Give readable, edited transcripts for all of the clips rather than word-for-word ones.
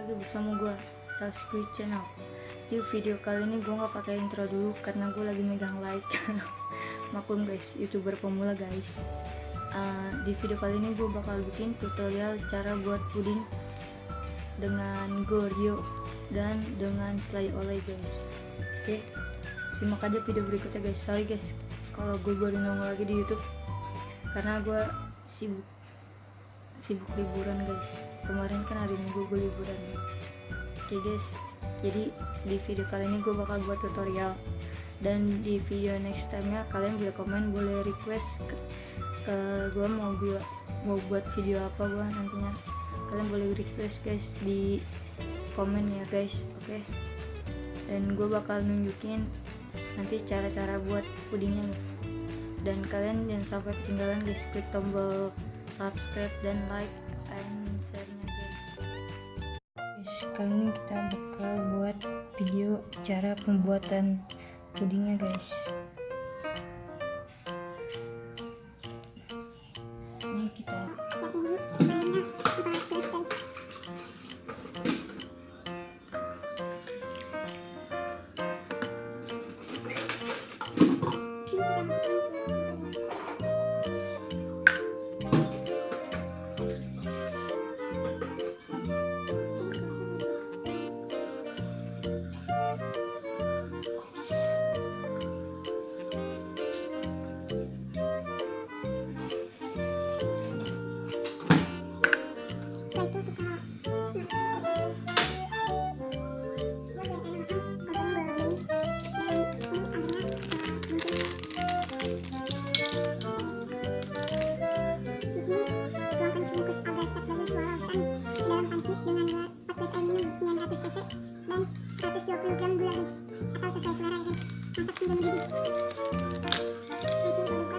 lagi bersama gue RELSKUYY channel. Di video kali ini gue nggak pakai intro dulu karena gue lagi megang like. Maklum guys, youtuber pemula guys. Di video kali ini gue bakal bikin tutorial cara buat puding dengan Goriorio dan dengan selai olai guys. Oke, simak aja video berikutnya guys. Sorry guys kalau gue baru nongol lagi di YouTube karena gue sibuk liburan guys. Kemarin kan hari Minggu gue liburan ya. Oke guys, jadi di video kali ini gue bakal buat tutorial, dan di video next time nya kalian boleh komen, boleh request ke gue mau buat video apa gue nantinya. Kalian boleh request guys di komen ya guys. Oke, dan gue bakal nunjukin nanti cara-cara buat pudingnya, dan kalian jangan sampai ketinggalan guys. Klik tombol subscribe dan like and share-nya guys. Kali ini kita bakal buat video cara pembuatan pudingnya guys. Ini kita gula atau sesuai selera guys. Masak hingga mendidih. Langsung terbuka.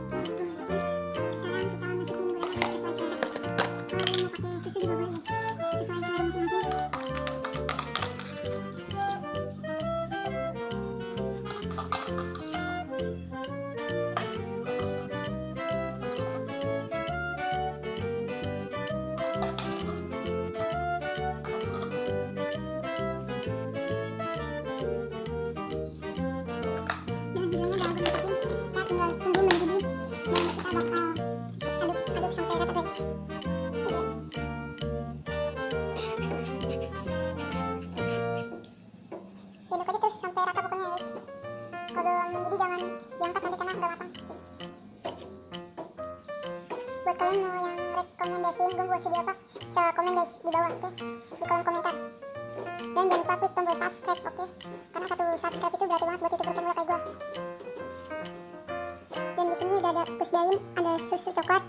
Dan ini sekarang kita masukin gulanya sesuai selera. Kalau mau pakai susu juga boleh guys, sesuai selera masing-masing. Diaduk aja terus sampai rata pokoknya guys. Kalau belum mendidih jangan diangkat nanti karena udah matang. Buat kalian mau yang rekomendasiin gue buat video apa, bisa komen guys di bawah, oke? Di kolom komentar. Dan jangan lupa klik tombol subscribe, oke? Karena satu subscribe itu berarti banget buat youtuber pemula kayak gue. Dan di sini udah ada kusdain, ada susu coklat,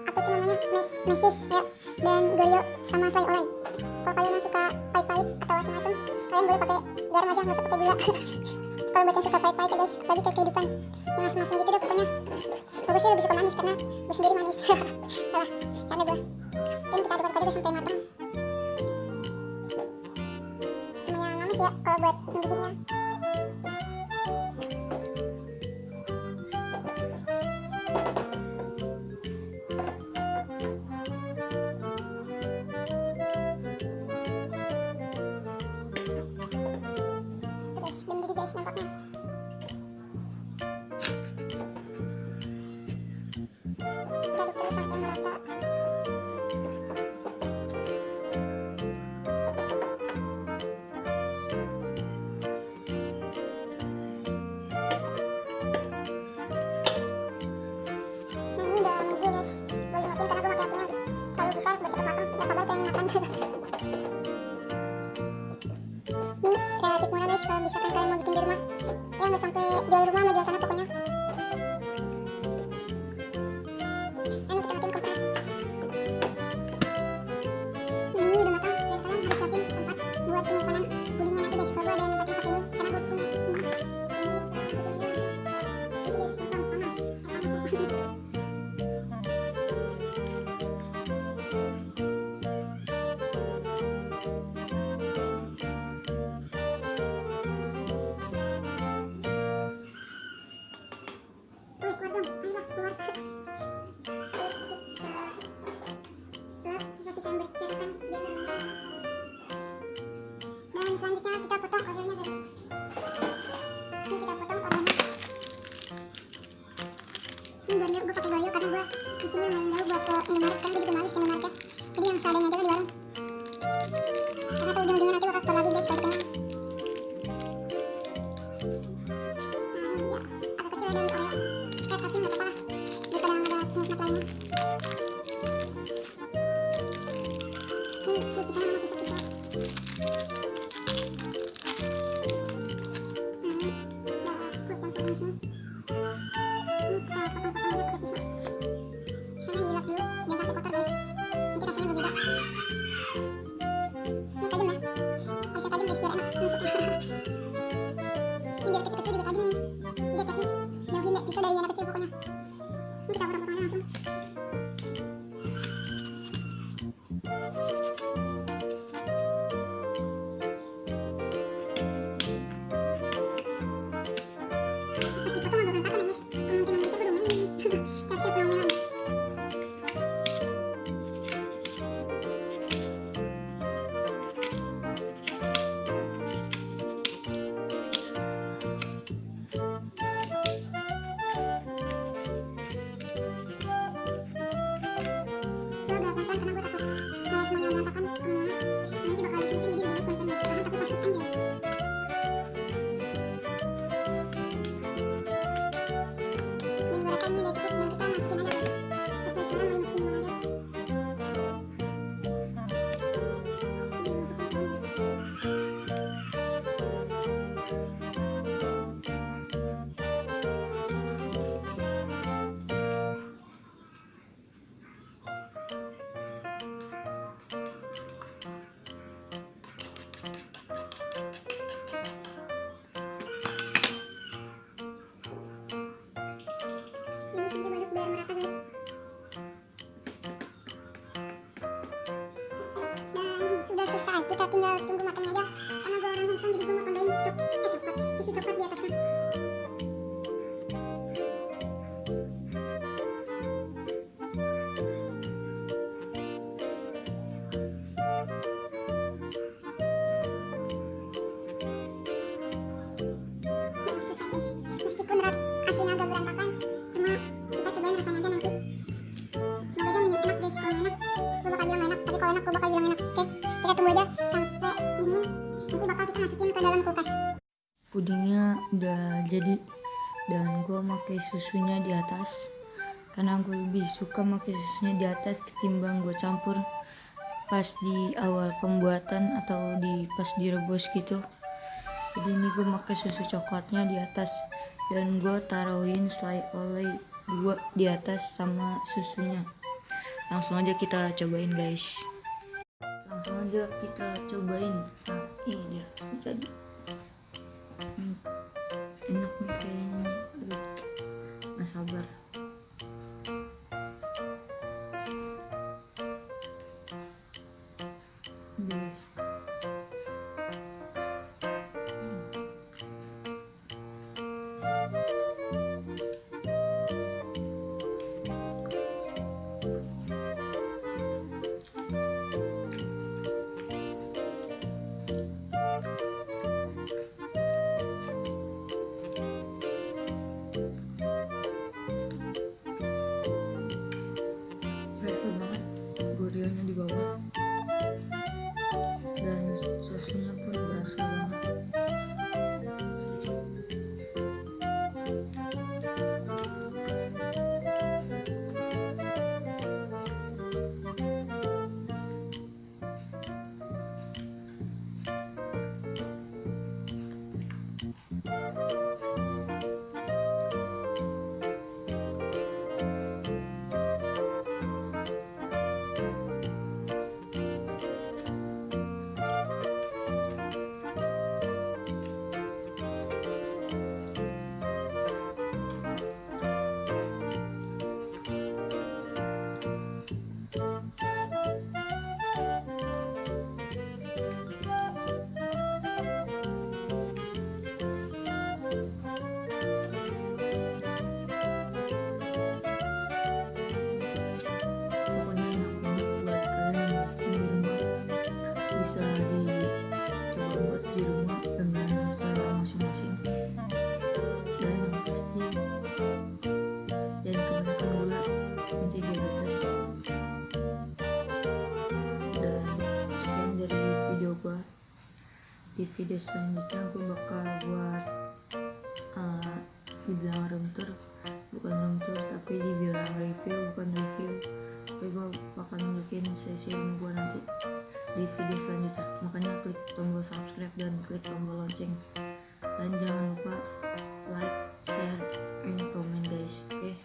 apa itu namanya, mesis ya, dan Goriorio sama selai olai. Kalau kalian yang suka pahit-pahit atau asam-asam, kalian boleh pakai garam aja, nggak usah pakai gula. Kalau buat yang suka pahit-pahit ya guys, apalagi kayak kehidupan yang asam-asam gitu deh pokoknya. Gue sih lebih suka manis karena gue sendiri manis. Salah, canda gue. Ini kita aduk-aduk aja deh sampai matang. Lumayan lama sih ya kalau buat mendidihnya. Dan mendidih guys nampaknya. Kita aduk terus sampai merata. Nah ini udah mendidih guys. Boleh matiin karena gue pakai apinya terlalu besar, udah cepet matang. Gak sabar pengen makan. Ini relatif murah guys kalau misalkan kalian mau bikin di rumah. Ya nggak sampai jual rumah sama jual tanah pokoknya. Ini kita matiin kompor. Ini udah matang, dan kalian harus siapin tempat buat penyimpanan pudingnya nanti guys. Kalau gue ada yang nempatin pakai ini karena gue punya ini. Ini guys, panas. guys supaya kenyal. Nah ini dia agak kecil dari Oreo, tapi nggak apa-apa lah daripada nggak ada penikmat lainnya. Ini pisahnya mana pisau-pisau. Aku campur di sini. Ini kita potong-potong aja pakai pisau. Pisaunya dilap dulu, jangan sampai kotor guys. Nanti rasanya berbeda. Ini tajam ya, harusnya tajam guys biar enak masuknya. Ini biar kecil-kecil juga tajam ini. Jadi hati-hati, jauhin ya, bisa dari anak kecil pokoknya. Ini kita potong-potongnya langsung. Pas dipotong agak berantakan ya guys, kemungkinan besar udah mulai nih. Siap-siap ngomel-ngomel. Sudah selesai, kita tinggal tunggu matangnya aja. Karena gue orang iseng jadi gue mau tambahin susu coklat di atasnya. Selesai guys, meskipun hasilnya agak berantakan, cuma kita cobain rasanya aja nanti. Semoga aja enak guys. Kalau enak gue bakal bilang enak, tapi kalau enak gue bakal bilang enak. Oke, kita tunggu aja sampai dingin, nanti bakal kita masukin ke dalam kulkas. Pudingnya udah jadi dan gue pakai susunya di atas karena gue lebih suka pakai susunya di atas ketimbang gue campur pas di awal pembuatan atau pas direbus gitu. Jadi ini gue pakai susu coklatnya di atas dan gue taruhin selai olai 2 di atas sama susunya. Langsung aja kita cobain guys. Langsung aja kita cobain. Nah ini dia jadi enak nih kayaknya. Aduh, nggak sabar. Guys, video selanjutnya gue bakal buat dibilang room tour, bukan room tour, tapi dibilang review, bukan review, tapi gue bakal nunjukin sesi room gue nanti di video selanjutnya. Makanya klik tombol subscribe dan klik tombol lonceng, dan jangan lupa like, share, and comment guys. Oke.